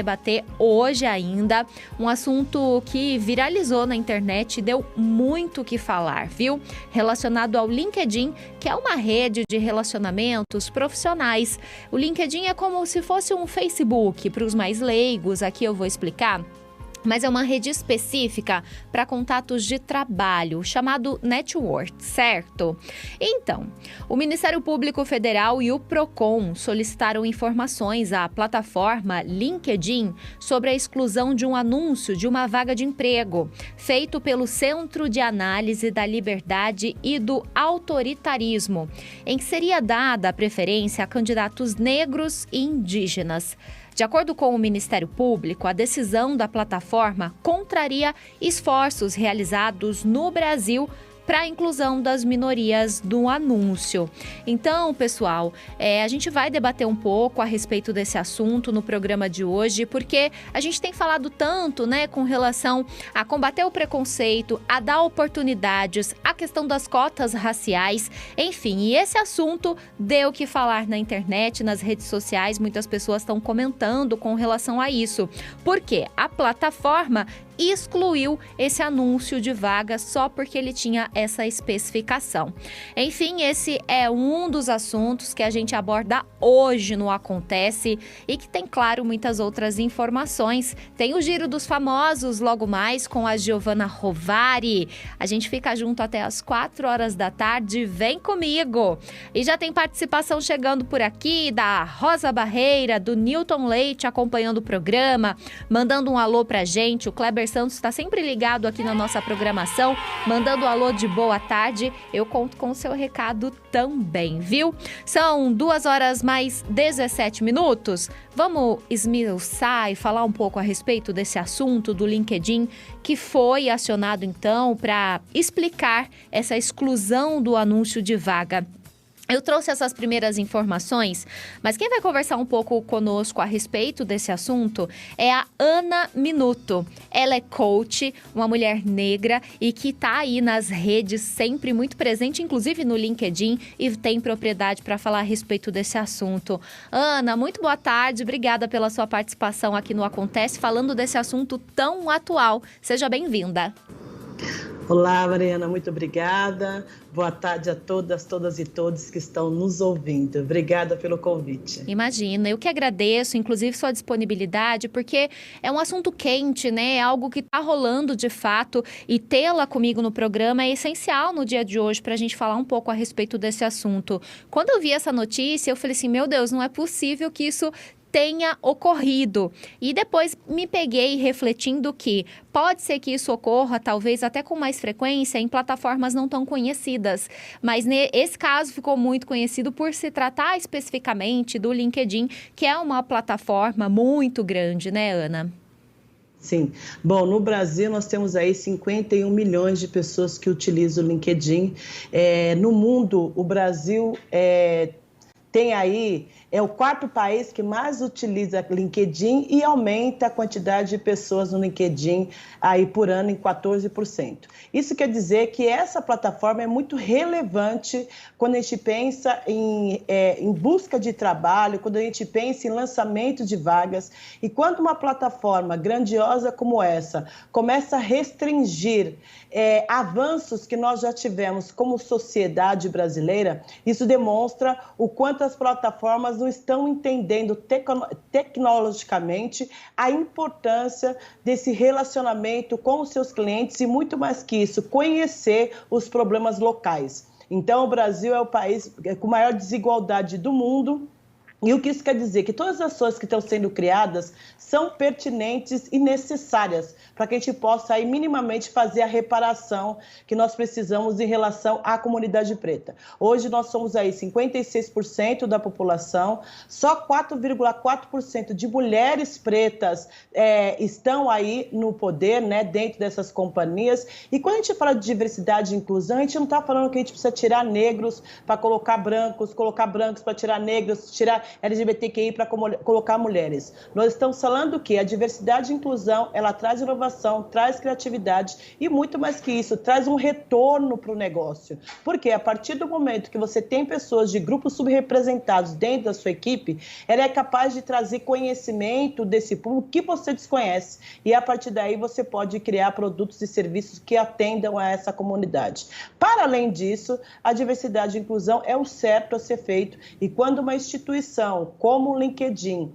debater hoje ainda, um assunto que viralizou na internet e deu muito o que falar, viu? Relacionado ao LinkedIn, que é uma rede de relacionamentos profissionais. O LinkedIn é como se fosse um Facebook para os mais leigos, aqui eu vou explicar. Mas é uma rede específica para contatos de trabalho, chamado Network, certo? Então, o Ministério Público Federal e o Procon solicitaram informações à plataforma LinkedIn sobre a exclusão de um anúncio de uma vaga de emprego, feito pelo Centro de Análise da Liberdade e do Autoritarismo, em que seria dada a preferência a candidatos negros e indígenas. De acordo com o Ministério Público, a decisão da plataforma contraria esforços realizados no Brasil para a inclusão das minorias no anúncio. Então, pessoal, a gente vai debater um pouco a respeito desse assunto no programa de hoje, porque a gente tem falado tanto, né, com relação a combater o preconceito, a dar oportunidades, a questão das cotas raciais, enfim, e esse assunto deu o que falar na internet, nas redes sociais, muitas pessoas estão comentando com relação a isso, porque a plataforma excluiu esse anúncio de vaga só porque ele tinha essa especificação. Enfim, esse é um dos assuntos que a gente aborda hoje no Acontece e que tem, claro, muitas outras informações. Tem o Giro dos Famosos logo mais com a Giovanna Rovari. A gente fica junto até as 4 horas da tarde. Vem comigo! E já tem participação chegando por aqui da Rosa Barreira, do Newton Leite acompanhando o programa, mandando um alô pra gente. O Kleber Santos está sempre ligado aqui na nossa programação, mandando um alô de boa tarde. Eu conto com o seu recado também, viu? São 2 horas mais 17 minutos. Vamos esmiuçar e falar um pouco a respeito desse assunto do LinkedIn, que foi acionado então para explicar essa exclusão do anúncio de vaga. Eu trouxe essas primeiras informações, mas quem vai conversar um pouco conosco a respeito desse assunto é a Ana Minuto. Ela é coach, uma mulher negra e que está aí nas redes, sempre muito presente, inclusive no LinkedIn, e tem propriedade para falar a respeito desse assunto. Ana, muito boa tarde, obrigada pela sua participação aqui no Acontece, falando desse assunto tão atual. Seja bem-vinda. Olá, Mariana, muito obrigada. Boa tarde a todas e todos que estão nos ouvindo. Obrigada pelo convite. Imagina, eu que agradeço, inclusive, sua disponibilidade, porque é um assunto quente, né? É algo que está rolando de fato e tê-la comigo no programa é essencial no dia de hoje para a gente falar um pouco a respeito desse assunto. Quando eu vi essa notícia, eu falei assim, meu Deus, não é possível que isso tenha ocorrido. E depois me peguei refletindo que pode ser que isso ocorra, talvez até com mais frequência, em plataformas não tão conhecidas. Mas esse caso ficou muito conhecido por se tratar especificamente do LinkedIn, que é uma plataforma muito grande, né, Ana? Sim. Bom, no Brasil nós temos aí 51 milhões de pessoas que utilizam o LinkedIn. No mundo, o Brasil tem aí, é o 4º país que mais utiliza LinkedIn e aumenta a quantidade de pessoas no LinkedIn aí por ano em 14%. Isso quer dizer que essa plataforma é muito relevante quando a gente pensa em busca de trabalho, quando a gente pensa em lançamento de vagas. E quando uma plataforma grandiosa como essa começa a restringir avanços que nós já tivemos como sociedade brasileira, isso demonstra o quanto as plataformas não estão entendendo tecnologicamente a importância desse relacionamento com os seus clientes e, muito mais que isso, conhecer os problemas locais. Então, o Brasil é o país com maior desigualdade do mundo. E o que isso quer dizer? Que todas as ações que estão sendo criadas são pertinentes e necessárias para que a gente possa aí minimamente fazer a reparação que nós precisamos em relação à comunidade preta. Hoje nós somos aí 56% da população, só 4,4% de mulheres pretas estão aí no poder, né, dentro dessas companhias. E quando a gente fala de diversidade e inclusão, a gente não está falando que a gente precisa tirar negros para colocar brancos para tirar negros, tirar LGBTQI para colocar mulheres. Nós estamos falando que a diversidade e inclusão, ela traz inovação, traz criatividade e muito mais que isso, traz um retorno para o negócio. Porque a partir do momento que você tem pessoas de grupos subrepresentados dentro da sua equipe, ela é capaz de trazer conhecimento desse público que você desconhece. E a partir daí você pode criar produtos e serviços que atendam a essa comunidade. Para além disso, a diversidade e inclusão é o certo a ser feito. E quando uma instituição como o LinkedIn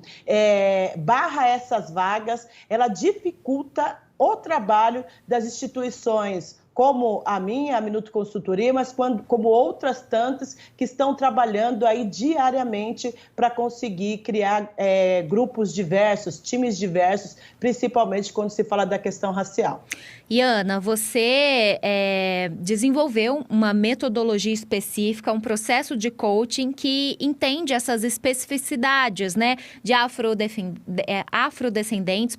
barra essas vagas, ela dificulta o trabalho das instituições como a minha, a Minuto Consultoria, mas como outras tantas que estão trabalhando aí diariamente para conseguir criar grupos diversos, times diversos, principalmente quando se fala da questão racial. E Ana, você desenvolveu uma metodologia específica, um processo de coaching que entende essas especificidades, né, de afrodescendentes,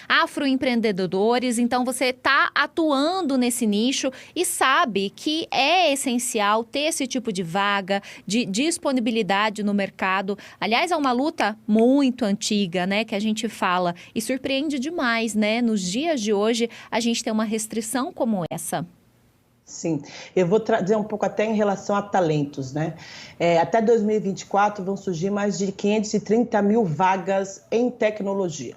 afroempreendedores. Então, você está atuando nesse nicho e sabe que é essencial ter esse tipo de vaga, de disponibilidade no mercado. Aliás, é uma luta muito antiga, né, que a gente fala e surpreende demais, né? Nos dias de hoje, a gente tem uma restrição como essa. Sim, eu vou trazer um pouco até em relação a talentos, né? Até 2024 vão surgir mais de 530 mil vagas em tecnologia.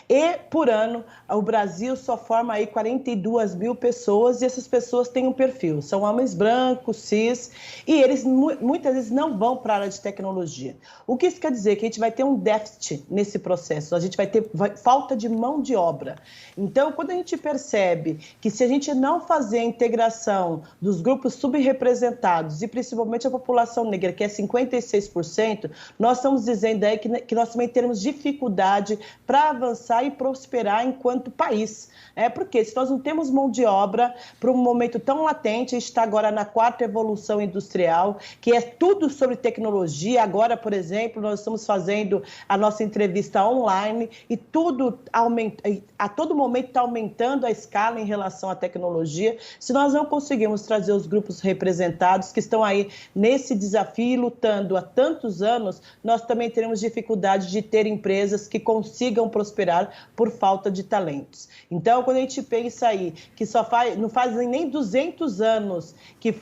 E, por ano, o Brasil só forma aí 42 mil pessoas e essas pessoas têm um perfil. São homens brancos, cis, e eles muitas vezes não vão para a área de tecnologia. O que isso quer dizer? Que a gente vai ter um déficit nesse processo, a gente vai ter falta de mão de obra. Então, quando a gente percebe que se a gente não fazer a integração dos grupos subrepresentados e principalmente a população negra, que é 56%, nós estamos dizendo aí que nós também teremos dificuldade para avançar e prosperar enquanto país. Porque se nós não temos mão de obra para um momento tão latente, a gente está agora na 4ª evolução industrial, que é tudo sobre tecnologia. Agora, por exemplo, nós estamos fazendo a nossa entrevista online e tudo a todo momento está aumentando a escala em relação à tecnologia. Se nós não conseguimos trazer os grupos representados que estão aí nesse desafio lutando há tantos anos, nós também teremos dificuldade de ter empresas que consigam prosperar por falta de talentos. Então, quando a gente pensa aí que não fazem nem 200 anos que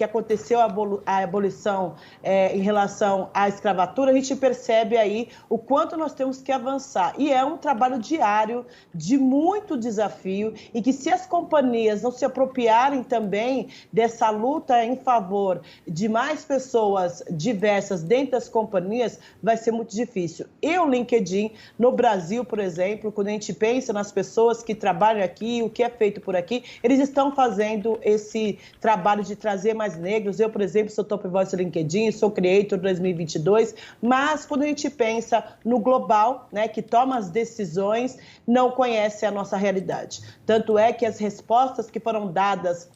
aconteceu a abolição em relação à escravatura, a gente percebe aí o quanto nós temos que avançar. E é um trabalho diário de muito desafio e que se as companhias não se apropriarem também dessa luta em favor de mais pessoas diversas dentro das companhias, vai ser muito difícil. E o LinkedIn, no Brasil, por exemplo, quando a gente pensa nas pessoas que trabalham aqui, o que é feito por aqui, eles estão fazendo esse trabalho de trazer mais negros. Eu, por exemplo, sou Top Voice do LinkedIn, sou Creator 2022, mas quando a gente pensa no global, né, que toma as decisões, não conhece a nossa realidade. Tanto é que as respostas que foram dadas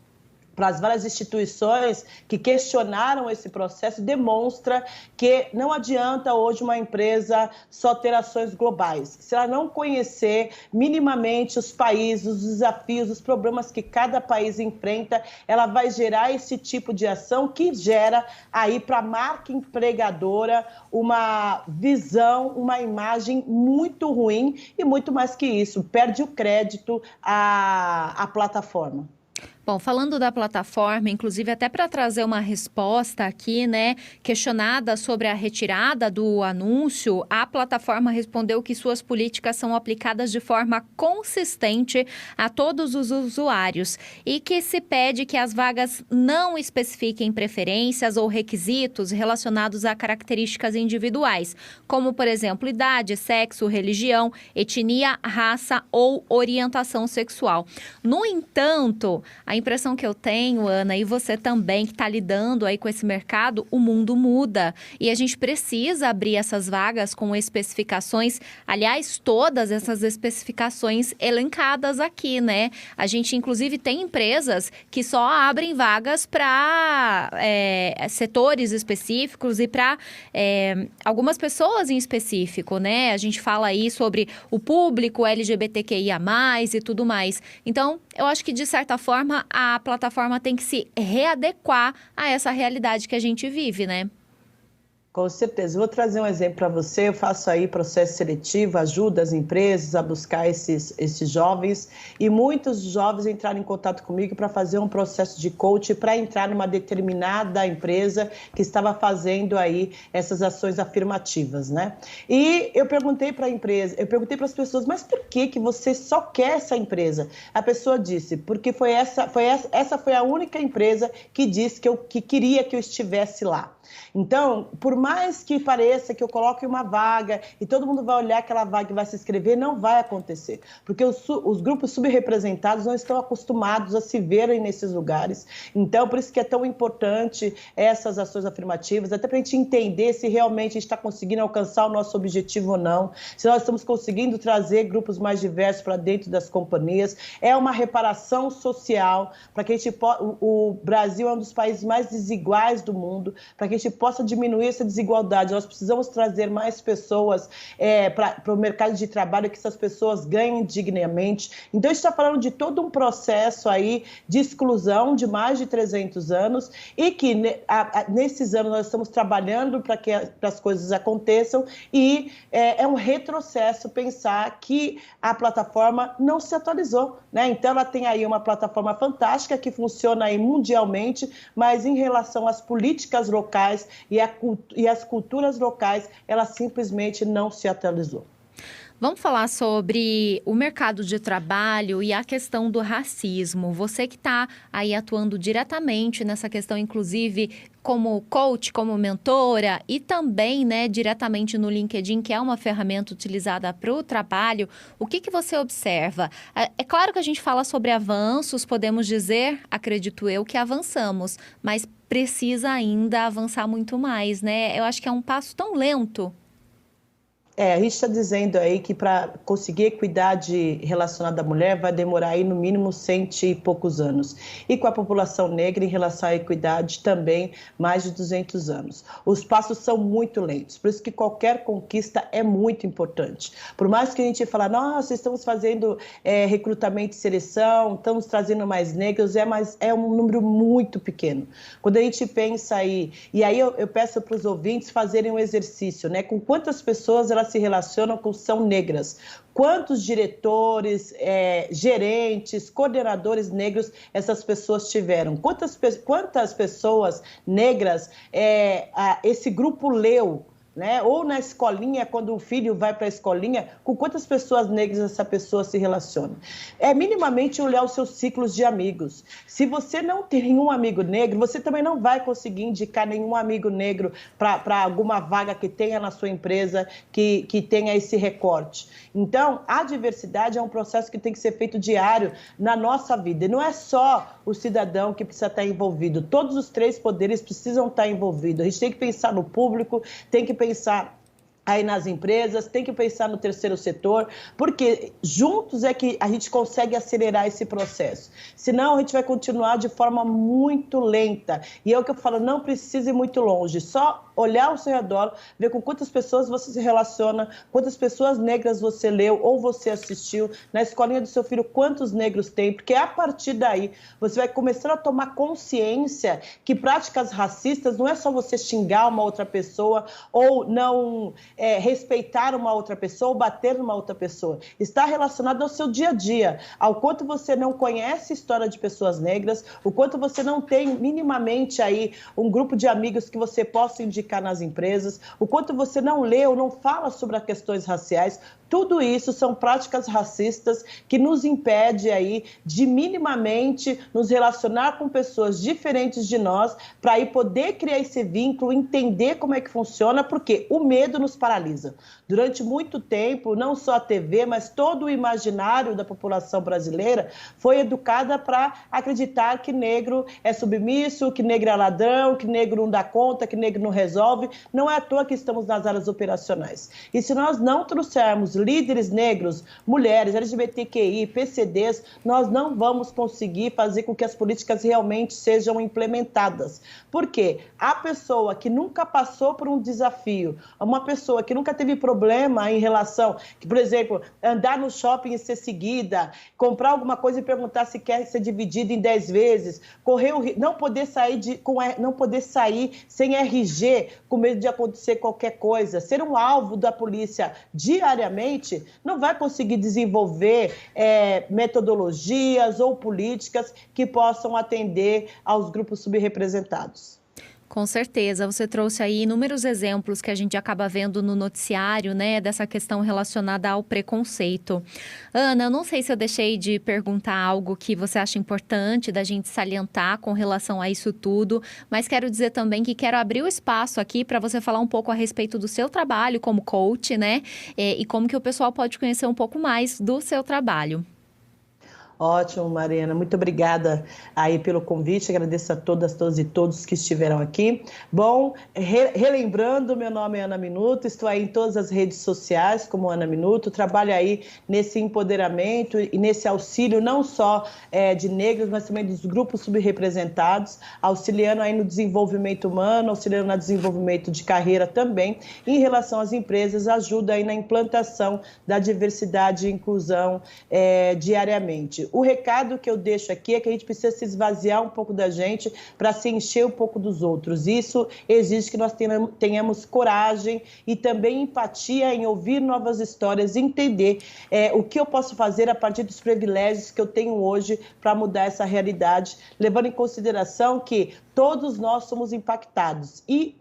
para as várias instituições que questionaram esse processo, demonstra que não adianta hoje uma empresa só ter ações globais. Se ela não conhecer minimamente os países, os desafios, os problemas que cada país enfrenta, ela vai gerar esse tipo de ação que gera aí para a marca empregadora uma visão, uma imagem muito ruim e muito mais que isso, perde o crédito à plataforma. Bom, falando da plataforma, inclusive até para trazer uma resposta aqui, né, questionada sobre a retirada do anúncio, a plataforma respondeu que suas políticas são aplicadas de forma consistente a todos os usuários e que se pede que as vagas não especifiquem preferências ou requisitos relacionados a características individuais, como, por exemplo, idade, sexo, religião, etnia, raça ou orientação sexual. No entanto, a impressão que eu tenho, Ana, e você também que está lidando aí com esse mercado, o mundo muda e a gente precisa abrir essas vagas com especificações, aliás, todas essas especificações elencadas aqui, né? A gente, inclusive, tem empresas que só abrem vagas para setores específicos e para algumas pessoas em específico, né? A gente fala aí sobre o público LGBTQIA+, e tudo mais. Então, eu acho que, de certa forma, a plataforma tem que se readequar a essa realidade que a gente vive, né? Com certeza. Vou trazer um exemplo para você. Eu faço aí processo seletivo, ajudo as empresas a buscar esses jovens, e muitos jovens entraram em contato comigo para fazer um processo de coaching para entrar numa determinada empresa que estava fazendo aí essas ações afirmativas, né? E eu perguntei para a empresa, eu perguntei para as pessoas, mas por que você só quer essa empresa? A pessoa disse, porque essa foi a única empresa que disse que queria que eu estivesse lá. Então, por mais que pareça que eu coloque uma vaga e todo mundo vai olhar aquela vaga e vai se inscrever, não vai acontecer, porque os grupos subrepresentados não estão acostumados a se verem nesses lugares. Então, por isso que é tão importante essas ações afirmativas, até para a gente entender se realmente a gente está conseguindo alcançar o nosso objetivo ou não, se nós estamos conseguindo trazer grupos mais diversos para dentro das companhias. É uma reparação social para que a gente o Brasil é um dos países mais desiguais do mundo, para que a gente possa diminuir essa desigualdade. Nós precisamos trazer mais pessoas para o mercado de trabalho, que essas pessoas ganhem dignamente. Então, a gente está falando de todo um processo aí de exclusão de mais de 300 anos e que nesses anos nós estamos trabalhando para que as coisas aconteçam, e é um retrocesso pensar que a plataforma não se atualizou, né? Então, ela tem aí uma plataforma fantástica que funciona aí mundialmente, mas em relação às políticas locais e as culturas locais, ela simplesmente não se atualizou. Vamos falar sobre o mercado de trabalho e a questão do racismo. Você que está aí atuando diretamente nessa questão, inclusive como coach, como mentora, e também, né, diretamente no LinkedIn, que é uma ferramenta utilizada para o trabalho, o que você observa? É claro que a gente fala sobre avanços, podemos dizer, acredito eu, que avançamos, mas precisa ainda avançar muito mais, né? Eu acho que é um passo tão lento. A gente está dizendo aí que para conseguir equidade relacionada à mulher vai demorar aí no mínimo 100 e poucos anos. E com a população negra, em relação à equidade, também mais de 200 anos. Os passos são muito lentos, por isso que qualquer conquista é muito importante. Por mais que a gente fale, nossa, estamos fazendo recrutamento e seleção, estamos trazendo mais negros, mas é um número muito pequeno. Quando a gente pensa aí, e aí eu peço para os ouvintes fazerem um exercício, né? Com quantas pessoas elas se relacionam com são negras? Quantos diretores, gerentes, coordenadores negros essas pessoas tiveram? Quantas pessoas negras esse grupo leu? Né? Ou na escolinha, quando o filho vai para a escolinha, com quantas pessoas negras essa pessoa se relaciona? É minimamente olhar os seus ciclos de amigos. Se você não tem nenhum amigo negro, você também não vai conseguir indicar nenhum amigo negro para alguma vaga que tenha na sua empresa, que tenha esse recorte. Então, a diversidade é um processo que tem que ser feito diário na nossa vida. E não é só o cidadão que precisa estar envolvido. Todos os três poderes precisam estar envolvidos. A gente tem que pensar no público, tem que pensar aí nas empresas, tem que pensar no terceiro setor, porque juntos é que a gente consegue acelerar esse processo. Senão, a gente vai continuar de forma muito lenta. E é o que eu falo, não precisa ir muito longe, só olhar ao seu redor, ver com quantas pessoas você se relaciona, quantas pessoas negras você leu ou você assistiu, na escolinha do seu filho, quantos negros tem, porque a partir daí você vai começar a tomar consciência que práticas racistas não é só você xingar uma outra pessoa ou não respeitar uma outra pessoa ou bater numa outra pessoa. Está relacionado ao seu dia a dia, ao quanto você não conhece a história de pessoas negras, o quanto você não tem minimamente aí um grupo de amigos que você possa indicar nas empresas, o quanto você não lê ou não fala sobre as questões raciais. Tudo isso são práticas racistas que nos impede aí de minimamente nos relacionar com pessoas diferentes de nós para aí poder criar esse vínculo, entender como é que funciona, porque o medo nos paralisa. Durante muito tempo, não só a TV, mas todo o imaginário da população brasileira foi educada para acreditar que negro é submisso, que negro é ladrão, que negro não dá conta, que negro não resolve. Não é à toa que estamos nas áreas operacionais. E se nós não trouxermos líderes negros, mulheres, LGBTQI, PCDs, nós não vamos conseguir fazer com que as políticas realmente sejam implementadas. Por quê? A pessoa que nunca passou por um desafio, uma pessoa pessoa que nunca teve problema em relação, que, por exemplo, andar no shopping e ser seguida, comprar alguma coisa e perguntar se quer ser dividida em 10 vezes, não poder sair sem RG, com medo de acontecer qualquer coisa, ser um alvo da polícia diariamente, não vai conseguir desenvolver metodologias ou políticas que possam atender aos grupos subrepresentados. Com certeza, você trouxe aí inúmeros exemplos que a gente acaba vendo no noticiário, né, dessa questão relacionada ao preconceito. Ana, eu não sei se eu deixei de perguntar algo que você acha importante da gente salientar com relação a isso tudo, mas quero dizer também que quero abrir o espaço aqui para você falar um pouco a respeito do seu trabalho como coach, né, e como que o pessoal pode conhecer um pouco mais do seu trabalho. Ótimo, Mariana. Muito obrigada aí pelo convite. Agradeço a todas e todos que estiveram aqui. Bom, relembrando, meu nome é Ana Minuto, estou aí em todas as redes sociais como Ana Minuto, trabalho aí nesse empoderamento e nesse auxílio não só de negros, mas também dos grupos subrepresentados, auxiliando aí no desenvolvimento humano, auxiliando no desenvolvimento de carreira também. Em relação às empresas, ajuda aí na implantação da diversidade e inclusão diariamente. O recado que eu deixo aqui é que a gente precisa se esvaziar um pouco da gente para se encher um pouco dos outros. Isso exige que nós tenhamos coragem e também empatia em ouvir novas histórias, entender o que eu posso fazer a partir dos privilégios que eu tenho hoje para mudar essa realidade, levando em consideração que todos nós somos impactados. E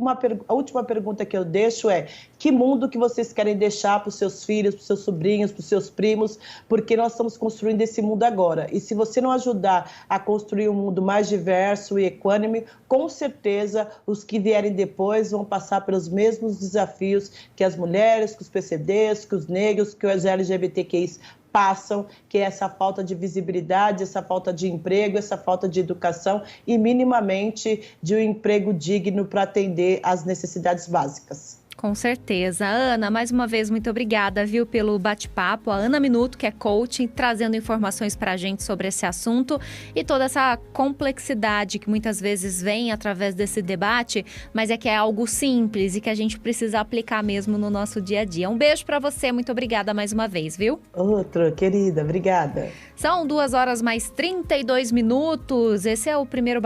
a última pergunta que eu deixo é: que mundo que vocês querem deixar para os seus filhos, para os seus sobrinhos, para os seus primos? Porque nós estamos construindo esse mundo agora. E se você não ajudar a construir um mundo mais diverso e equânime, com certeza os que vierem depois vão passar pelos mesmos desafios que as mulheres, que os PCDs, que os negros, que os LGBTQIs passam, que é essa falta de visibilidade, essa falta de emprego, essa falta de educação e minimamente de um emprego digno para atender às necessidades básicas. Com certeza. Ana, mais uma vez, muito obrigada, viu, pelo bate-papo. A Ana Minuto, que é coach, trazendo informações para a gente sobre esse assunto e toda essa complexidade que muitas vezes vem através desse debate, mas é que é algo simples e que a gente precisa aplicar mesmo no nosso dia a dia. Um beijo para você, muito obrigada mais uma vez, viu? Outra, querida, obrigada. São 2 horas mais 32 minutos. Esse é o primeiro